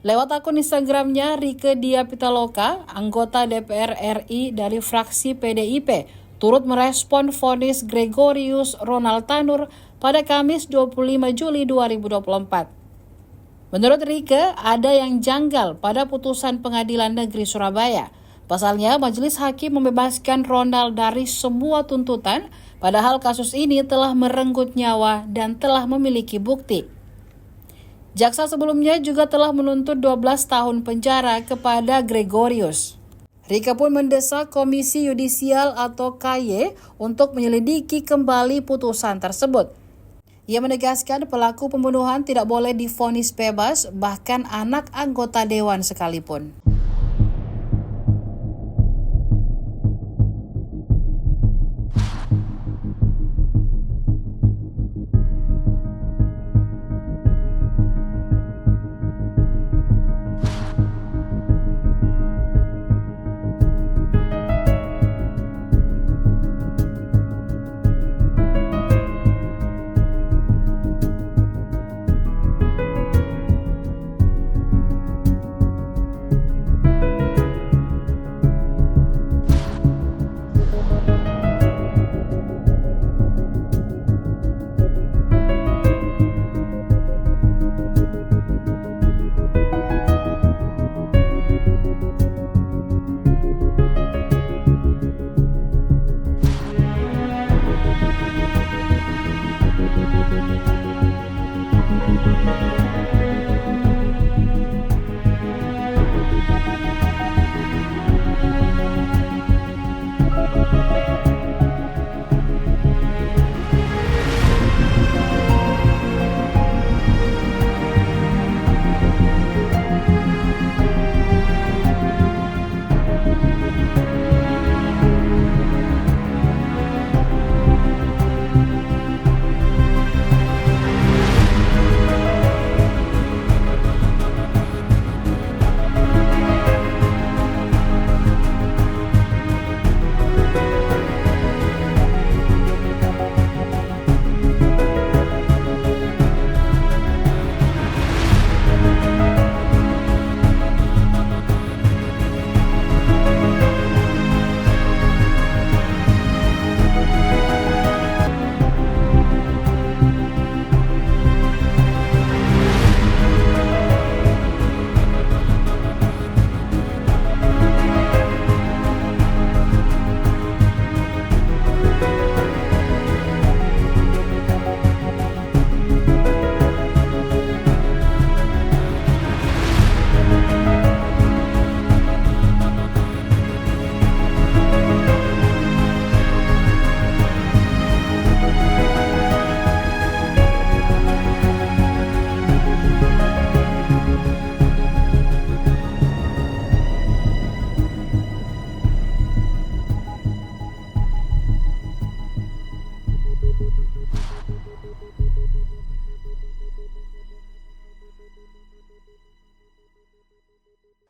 Lewat akun Instagramnya, Rieke Diah Pitaloka, anggota DPR RI dari fraksi PDIP, turut merespon vonis Gregorius Ronald Tanur pada Kamis 25 Juli 2024. Menurut Rieke, ada yang janggal pada putusan Pengadilan Negeri Surabaya. Pasalnya, majelis hakim membebaskan Ronald dari semua tuntutan, padahal kasus ini telah merenggut nyawa dan telah memiliki bukti. Jaksa sebelumnya juga telah menuntut 12 tahun penjara kepada Gregorius. Rieke pun mendesak Komisi Yudisial atau KY untuk menyelidiki kembali putusan tersebut. Ia menegaskan pelaku pembunuhan tidak boleh divonis bebas, bahkan anak anggota dewan sekalipun.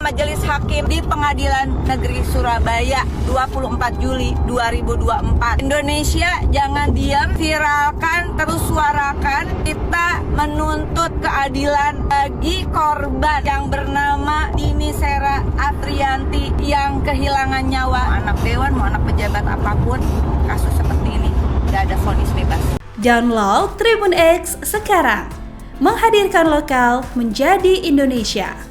Majelis Hakim di Pengadilan Negeri Surabaya 24 Juli 2024. Indonesia jangan diam, viralkan, terus suarakan. Kita menuntut keadilan bagi korban yang bernama Dini Sera Atrianti yang kehilangan nyawa. Anak dewan, mau anak pejabat apapun, kasus seperti ini tidak ada vonis bebas. Download Tribun X sekarang, menghadirkan lokal menjadi Indonesia.